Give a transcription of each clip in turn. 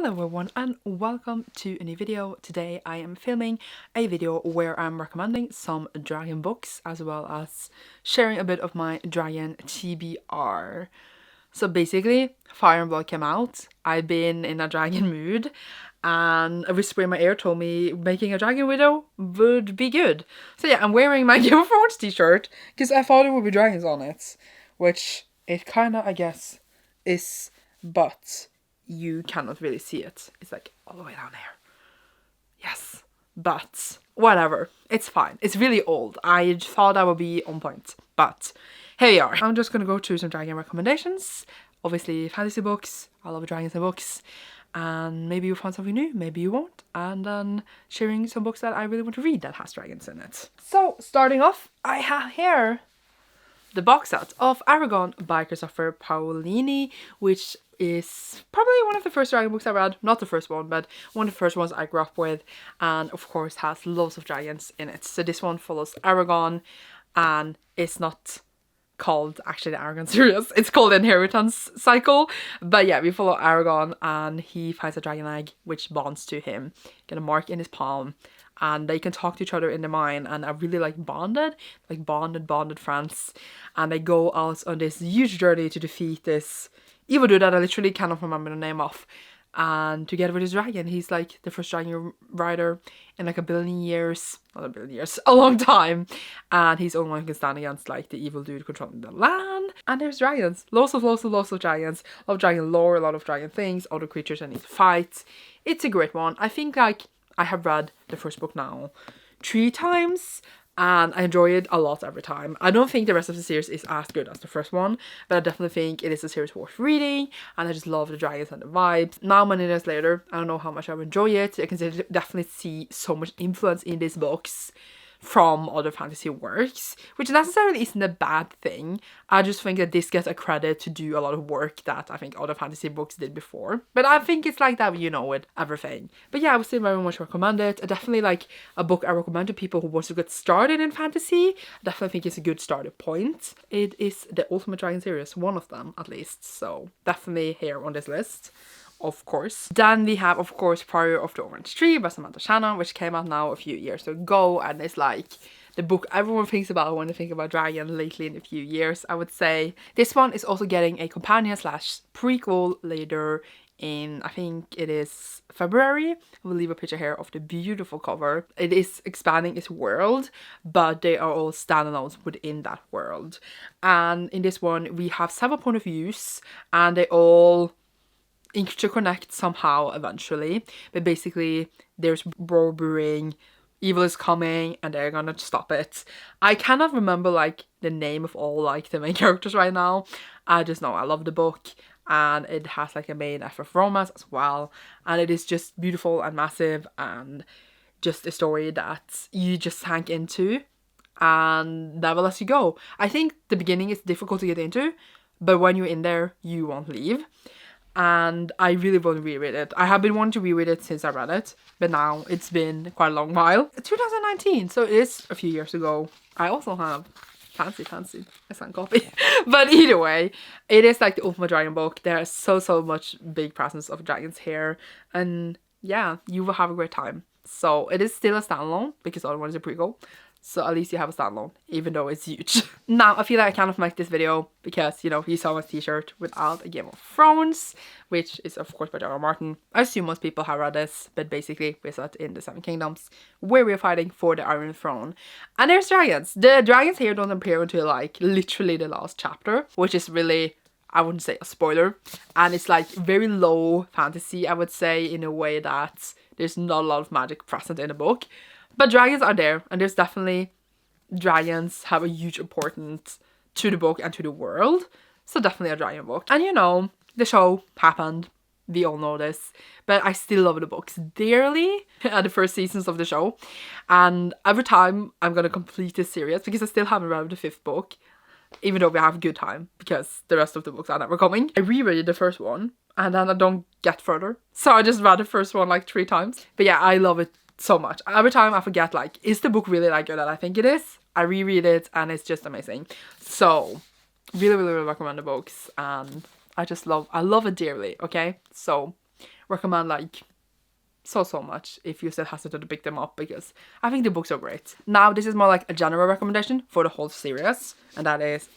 Hello everyone and welcome to a new video. Today I am filming a video where I'm recommending some dragon books as well as sharing a bit of my dragon TBR. So basically, Fireblood came out, I've been in a dragon mood, and a whisper in my ear told me making a dragon video would be good. So yeah, I'm wearing my Game of Thrones t-shirt because I thought there would be dragons on it, which it kinda, I guess, is, but you cannot really see it. It's like all the way down there. Yes, but whatever, it's fine. It's really old. I thought that would be on point, but here we are. I'm just gonna go through some dragon recommendations. Obviously fantasy books, I love dragons and books, and maybe you'll find something new, maybe you won't, and then sharing some books that I really want to read that has dragons in it. So starting off, I have here the box set of Aragon by Christopher Paolini, which is probably one of the first dragon books I read. Not the first one, but one of the first ones I grew up with, and of course has loads of dragons in it. So this one follows Aragon, and it's not called actually the Aragon series, it's called Inheritance Cycle. But yeah, we follow Aragon and he finds a dragon egg which bonds to him, get a mark in his palm, and they can talk to each other in the mind and are really like bonded friends, and they go out on this huge journey to defeat this evil dude that I literally cannot remember the name of. And together with his dragon, he's like the first dragon rider in like a billion years, not a billion years, a long time. And he's the only one who can stand against like the evil dude controlling the land. And there's dragons, lots of dragons, a lot of dragon lore, a lot of dragon things, other creatures that need to fight. It's a great one. I think like I have read the first book now 3 times. And I enjoy it a lot every time. I don't think the rest of the series is as good as the first one, but I definitely think it is a series worth reading, and I just love the dragons and the vibes. Now, many years later, I don't know how much I enjoy it. I can definitely see so much influence in these books from other fantasy works, which necessarily isn't a bad thing. I just think that this gets a credit to do a lot of work that I think other fantasy books did before. But I think it's like that, you know, with everything. But yeah, I would still very much recommend it. I definitely like a book I recommend to people who want to get started in fantasy. I definitely think it's a good starting point. It is the Ultimate Dragon series, one of them at least, so definitely here on this list. Of course. Then we have, of course, Fire of the Orange Tree by Samantha Shannon, which came out now a few years ago, and it's like the book everyone thinks about when they think about dragon lately in a few years, I would say. This one is also getting a companion slash prequel later in, I think it is February. I will leave a picture here of the beautiful cover. It is expanding its world, but they are all standalones within that world. And in this one, we have 7 point of views, and they all interconnect somehow eventually, but basically there's war brewing, evil is coming, and they're gonna stop it. I cannot remember like the name of all like the main characters right now. I just know I love the book, and it has like a main FF romance as well, and it is just beautiful and massive and just a story that you just sank into and never lets you go. I think the beginning is difficult to get into, but when you're in there you won't leave. And I really want to reread it. I have been wanting to reread it since I read it, but now it's been quite a long while. 2019, so it is a few years ago. I also have fancy, I signed copy. But either way, it is like the Ultimate Dragon book. There's so much big presence of dragons here, and yeah, you will have a great time. So it is still a standalone because the other one is a prequel. So at least you have a standalone, even though it's huge. Now, I feel like I cannot make this video because, you know, you saw my t-shirt without a Game of Thrones, which is, of course, by George R. R. Martin. I assume most people have read this, but basically, we're set in the 7 Kingdoms, where we're fighting for the Iron Throne. And there's dragons. The dragons here don't appear until, like, literally the last chapter, which is really, I wouldn't say a spoiler. And it's, like, very low fantasy, I would say, in a way that there's not a lot of magic present in the book. But dragons are there, and there's definitely dragons have a huge importance to the book and to the world. So definitely a dragon book. And you know, the show happened. We all know this. But I still love the books dearly at the first seasons of the show. And every time I'm going to complete this series, because I still haven't read the 5th book, even though we have a good time, because the rest of the books are never coming. I reread the first one, and then I don't get further. So I just read the first one like 3 times. But yeah, I love it so much. Every time I forget, like, is the book really like good that I think it is? I reread it and it's just amazing. So really recommend the books, and I love it dearly. Okay, so recommend like so much if you still hesitate to pick them up, because I think the books are great. Now this is more like a general recommendation for the whole series, and that is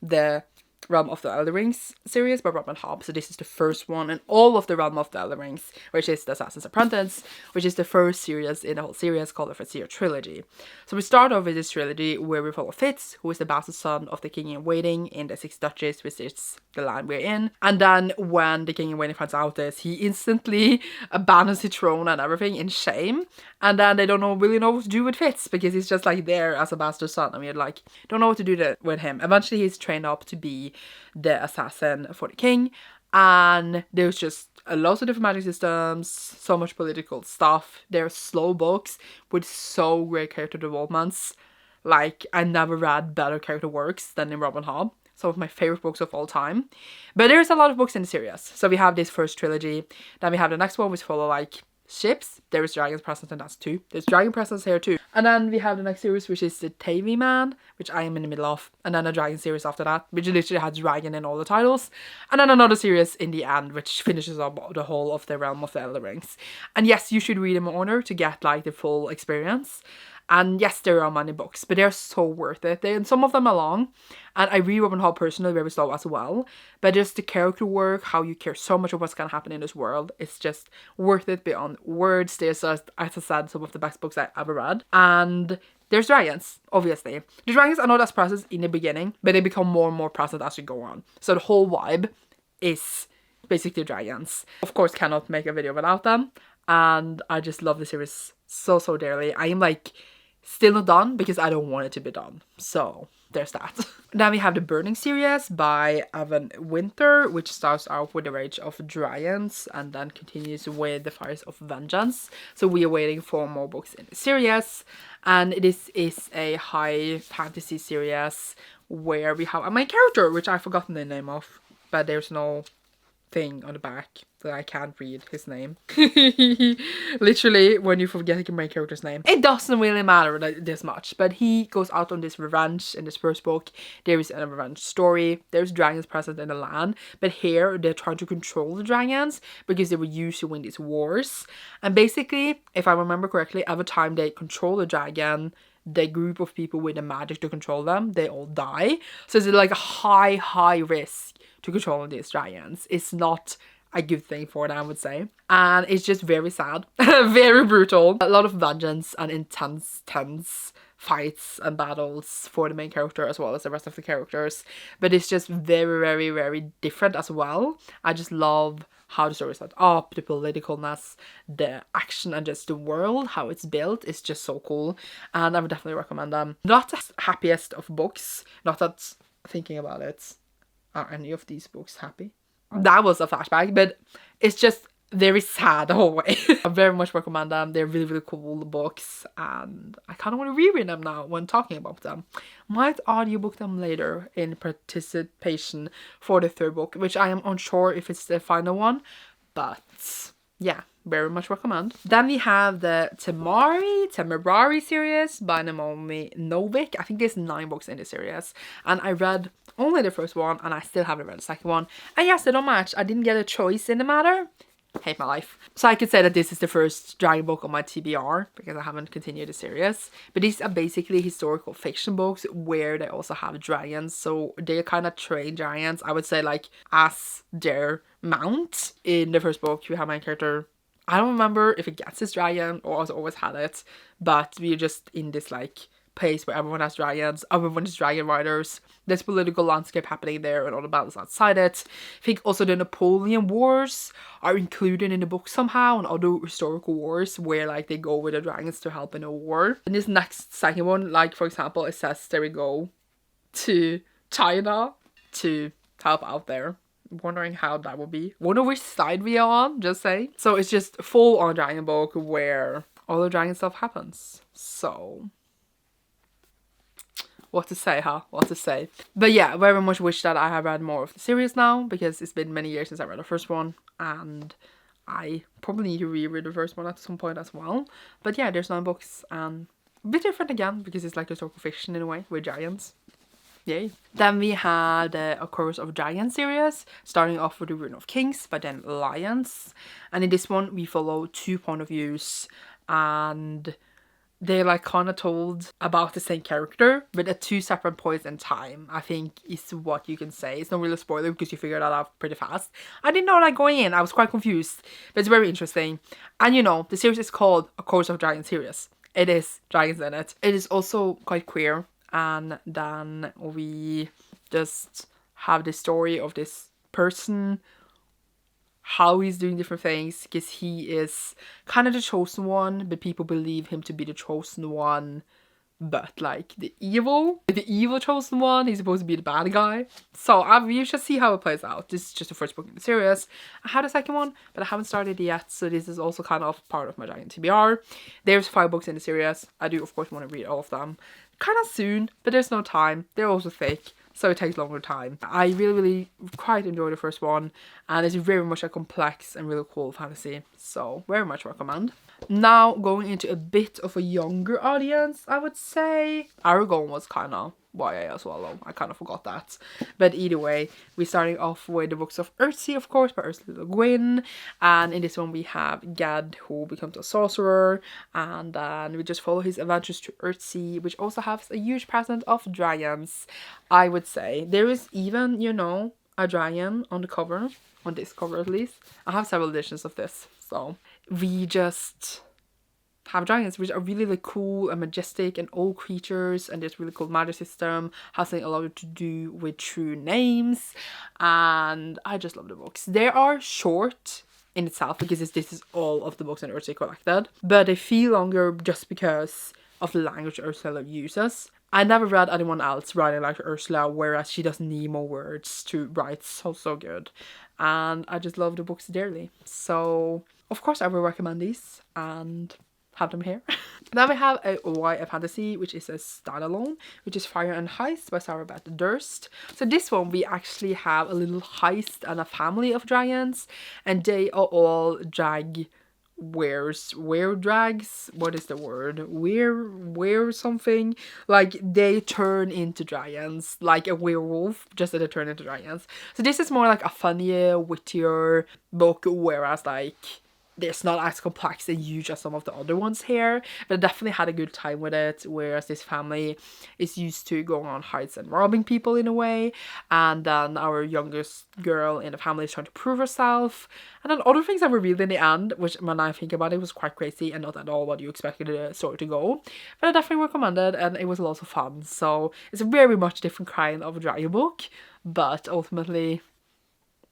the Realm of the Elder Rings series by Robin Hobb. So this is the first one in all of the Realm of the Elder Rings, which is the Assassin's Apprentice, which is the first series in the whole series called the Ertsy trilogy. So we start off with this trilogy where we follow Fitz, who is the bastard son of the king in waiting in the Six Duchies, which is the land we're in. And then when the king in waiting finds out this, he instantly abandons his throne and everything in shame. And then they don't really know what to do with Fitz, because he's just like there as a bastard son. I mean, like, don't know what to do with him. Eventually he's trained up to be the assassin for the king, and there's just a lot of different magic systems, so much political stuff. They're slow books with so great character developments. Like, I never read better character works than in Robin Hobb. Some of my favorite books of all time. But there's a lot of books in the series. So we have this first trilogy, then we have the next one which follow like ships. There is dragons present, and that's 2. There's dragon presence here too. And then we have the next series, which is the Tavy Man, which I am in the middle of. And then a dragon series after that, which literally has dragon in all the titles. And then another series in the end, which finishes up the whole of the Realm of the Elder Rings. And yes, you should read them in order to get like the full experience. And yes, there are many books, but they're so worth it. And some of them are long, and I read Robin Hobb personally very slow as well. But just the character work, how you care so much of what's gonna happen in this world, it's just worth it beyond words. There's just, as I said, some of the best books I ever read. And there's dragons, obviously. The dragons are not as present in the beginning, but they become more and more present as we go on. So the whole vibe is basically dragons. Of course, cannot make a video without them. And I just love the series so dearly. I am like still not done because I don't want it to be done. So there's that. Then we have the Burning series by Evan Winter, which starts out with the Rage of Dragons and then continues with the Fires of Vengeance. So we are waiting for more books in the series. And this is a high fantasy series where we have a main character, which I've forgotten the name of, but there's no thing on the back that I can't read his name. Literally, when you forget the main character's name, it doesn't really matter this much. But he goes out on this revenge in this first book. There is a revenge story. There's dragons present in the land, but here they're trying to control the dragons because they were used to win these wars. And basically, if I remember correctly, every time they control the dragon, the group of people with the magic to control them, they all die. So it's like a high risk to controlling these dragons. It's not a good thing for them, I would say. And it's just very sad. Very brutal. A lot of vengeance and intense fights and battles for the main character as well as the rest of the characters. But it's just very different as well. I just love how the story is set up, the politicalness, the action, and just the world, how it's built is just so cool. And I would definitely recommend them. Not the happiest of books. Not that, thinking about it, are any of these books happy? That was a flashback, but it's just very sad the whole way. I very much recommend them. They're really cool books, and I kind of want to reread them now when talking about them. Might audiobook them later in participation for the third book, which I am unsure if it's the final one, but yeah, very much recommend. Then we have the Tamarinari series by Naomi Novik. I think there's 9 books in this series, and I read only the first one, and I still haven't read the second one. And yes, they don't match. I didn't get a choice in the matter. Hate my life. So I could say that this is the first dragon book on my TBR because I haven't continued the series. But these are basically historical fiction books where they also have dragons. So they're kind of trained dragons, I would say, like as their mount. In the first book, you have my character. I don't remember if it gets this dragon or has always had it, but we're just in this like place where everyone has dragons, everyone is dragon riders. There's political landscape happening there and all the battles outside it. I think also the Napoleon Wars are included in the book somehow, and other historical wars where like they go with the dragons to help in a war. In this second one, like for example, it says they will go to China to help out there. Wondering how that would be. Wonder which side we are on, just say. So it's just full on dragon book where all the dragon stuff happens. So what to say, huh? What to say. But yeah, very much wish that I have read more of the series now, because it's been many years since I read the first one, and I probably need to reread the first one at some point as well. But yeah, there's 9 books, and a bit different again, because it's like historical fiction in a way, with giants. Yay. Then we had the A Chorus of Dragons series, starting off with The Rune of Kings by then Lions. And in this one, we follow 2 point of views, and they're like kind of told about the same character, but at 2 separate points in time, I think is what you can say. It's not really a spoiler because you figure that out pretty fast. I didn't know that going in. I was quite confused, but it's very interesting. And you know, the series is called A Chorus of Dragons series. It is dragons in it. It is also quite queer. And then we just have the story of this person, how he's doing different things, because he is kind of the chosen one, but people believe him to be the chosen one, but like the evil chosen one. He's supposed to be the bad guy. So we should see how it plays out. This is just the first book in the series. I had a second one, but I haven't started yet, so this is also kind of part of my giant TBR. There's 5 books in the series. I do of course want to read all of them kind of soon, but there's no time. They're also thick, so it takes longer time. I really quite enjoy the first one, and it's very much a complex and really cool fantasy, so very much recommend. Now going into a bit of a younger audience, I would say Aragon was kind of YA as well, though I kind of forgot that. But either way, we're starting off with the Books of Ertsy, of course, by Ursula Le Guin. And in this one we have Gad, who becomes a sorcerer, and then we just follow his adventures to Ertsy, which also has a huge presence of dragons. I would say there is even, you know, a dragon on the cover, on this cover at least. I have several editions of this, so we just have dragons, which are really, really cool and majestic and old creatures, and this really cool magic system has a lot to do with true names, and I just love the books. They are short in itself because this is all of the books in Ertsy collected, but they feel longer just because of the language Ursula uses. I never read anyone else writing like Ursula, whereas she doesn't need more words to write so good, and I just love the books dearly. So of course I will recommend these and have them here. Then we have a YA fantasy, which is a standalone, which is Fire and Heist by Sarah Beth Durst. So this one we actually have a little heist and a family of dragons, and they are all drags. What is the word? Wear something. Like they turn into dragons, like a werewolf, just that they turn into dragons. So this is more like a funnier, wittier book, whereas like it's not as complex and huge as some of the other ones here, but I definitely had a good time with it, whereas this family is used to going on heists and robbing people in a way, and then our youngest girl in the family is trying to prove herself, and then other things that were revealed in the end, which when I think about it was quite crazy and not at all what you expected the story to go, but I definitely recommend it, and it was a lot of fun. So it's a very much different kind of a dragon book, but ultimately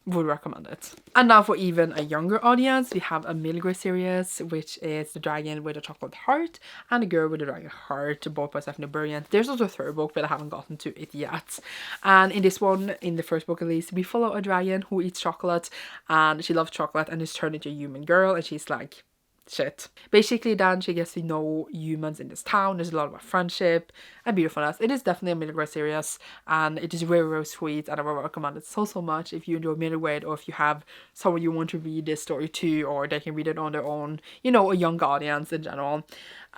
would recommend it. And now for even a younger audience, we have a Milgram series, which is The Dragon with a Chocolate Heart and The Girl with a Dragon Heart, both by Stephanie Brilliant. There's also a third book, but I haven't gotten to it yet. And in this one, in the first book at least, we follow a dragon who eats chocolate, and she loves chocolate and is turned into a human girl, and she's like shit. Basically then she gets to know humans in this town. There's a lot of friendship and beautifulness. It is definitely a middle-grade series, and it is very sweet, and I will recommend it so much if you enjoy middle grade, or if you have someone you want to read this story to, or they can read it on their own, you know, a young audience in general.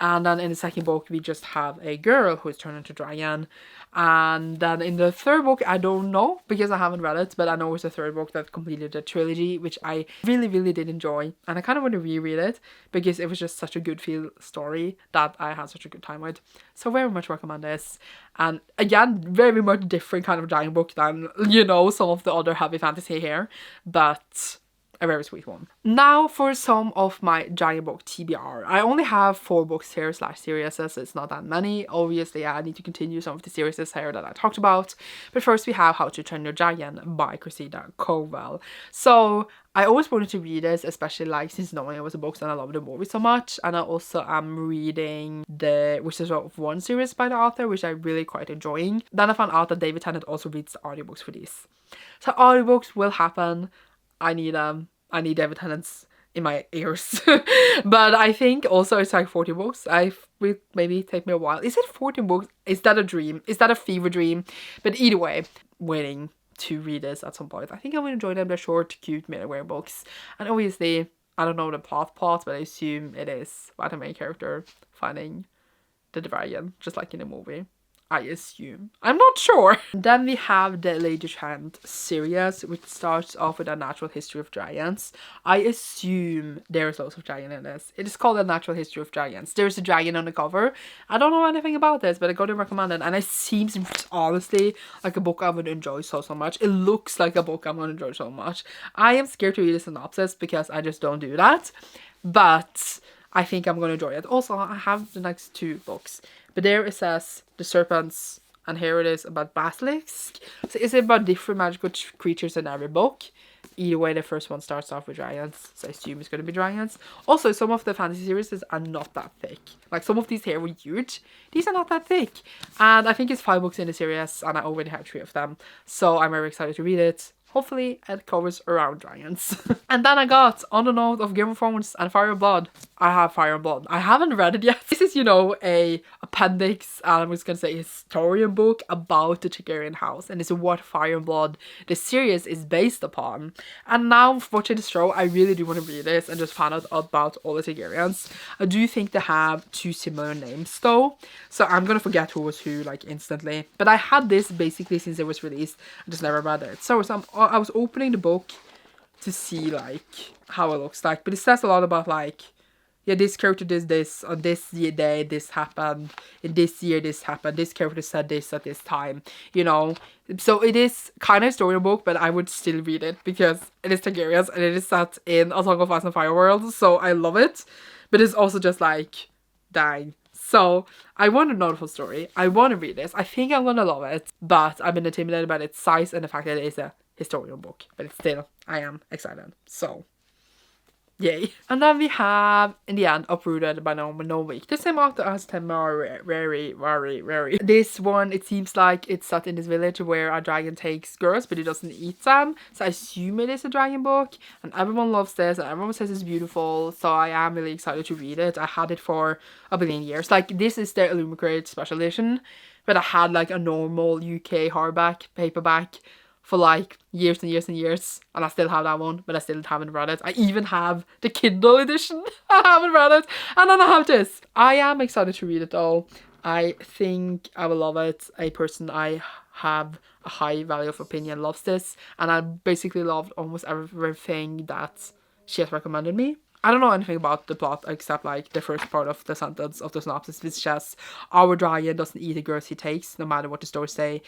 And then in the second book we just have a girl who is turned into a dragon, and then in the third book I don't know because I haven't read it, but I know it's the third book that completed the trilogy, which I really did enjoy, and I kind of want to reread it because it was just such a good feel story that I had such a good time with. So very much recommend this, and again very much different kind of dragon book than, you know, some of the other heavy fantasy here, but a very sweet one. Now for some of my giant book TBR. I only have 4 books here / series, so it's not that many. Obviously I need to continue some of the series here that I talked about, but first we have How to Train Your Dragon by Cressida Cowell. So I always wanted to read this, especially like since knowing it was a book and I love the movie so much, and I also am reading the Wizards of One series by the author, which I really quite enjoying. Then I found out that David Tennant also reads the audiobooks for these. So audiobooks will happen. I need David Tennant's in my ears. But I think also it's like 40 books. I will maybe take me a while. Is it 14 books? Is that a dream? Is that a fever dream? But either way, waiting to read this at some point. I think I will enjoy them. They're short, cute, middle-grade books. And obviously, I don't know the plot, but I assume it is about the main character finding the dragon, just like in the movie. I assume. I'm not sure. Then we have the Lady Chant series, which starts off with a natural history of giants. I assume there's lots of giant in this. It is called A Natural History of Giants. There's a dragon on the cover. I don't know anything about this, but I got it recommended, and it seems honestly like a book I would enjoy so much. It looks like a book I'm gonna enjoy so much. I am scared to read a synopsis because I just don't do that, but I think I'm gonna enjoy it. Also, I have the next 2 books, but there it says the serpents, and here it is about basilisk. So is it about different magical creatures in every book? Either way, the first one starts off with giants, so I assume it's gonna be giants. Also, some of the fantasy series are not that thick. Like, some of these here were huge. These are not that thick. And I think it's 5 books in the series, and I already have 3 of them. So I'm very excited to read it. Hopefully it covers around giants. And then I got, on the note of Game of Thrones and Fire and Blood, I have Fire and Blood. I haven't read it yet. This is, you know, a appendix, and I'm just gonna say a historian book about the Targaryen house, and it's what Fire and Blood, the series, is based upon. And now watching the show, I really do want to read this and just find out about all the Targaryens. I do think they have 2 similar names though, so I'm gonna forget who was who like instantly. But I had this basically since it was released. I just never read it. So I was opening the book to see like how it looks like, but it says a lot about like, yeah, this character did this on this day, this happened in this year, this happened, this character said this at this time, you know. So it is kind of a storybook, but I would still read it because it is Targaryens and it is set in A Song of Ice and Fire world, so I love it. But it's also just like, dang. So I want to know the full story. I want to read this. I think I'm gonna love it, but I've been intimidated by its size and the fact that it is a historical book. But it's still, I am excited. So yay. And then we have, in the end, Uprooted by Novik. The same author as Tamarinari. This one, it seems like it's set in this village where a dragon takes girls, but he doesn't eat them. So I assume it is a dragon book. And everyone loves this, and everyone says it's beautiful. So I am really excited to read it. I had it for a billion years. Like, this is the Illuminated special edition. But I had like a normal UK hardback, paperback, for like years and years and years, and I still have that one, but I still haven't read it. I even have the Kindle edition. I haven't read it, and then I have this. I am excited to read it though. I think I will love it. A person I have a high value of opinion loves this, and I basically loved almost everything that she has recommended me. I don't know anything about the plot except like the first part of the sentence of the synopsis, which says, our dragon doesn't eat the girls he takes, no matter what the stories say,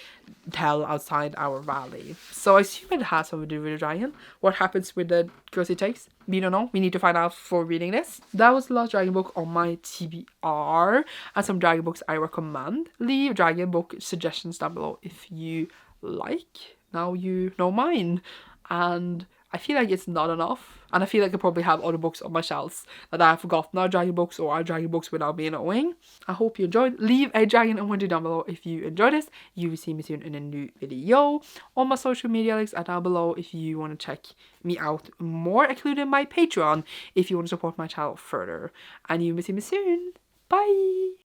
tell outside our valley. So I assume it has something to do with the dragon. What happens with the girls he takes? We don't know. We need to find out for reading this. That was the last dragon book on my TBR, and some dragon books I recommend. Leave dragon book suggestions down below if you like. Now you know mine. And I feel like it's not enough, and I feel like I probably have other books on my shelves that I have forgotten are dragon books or are dragon books without me knowing. I hope you enjoyed. Leave a dragon emoji down below if you enjoyed this. You will see me soon in a new video. All my social media links are down below if you want to check me out more, including my Patreon if you want to support my channel further. And you will see me soon. Bye!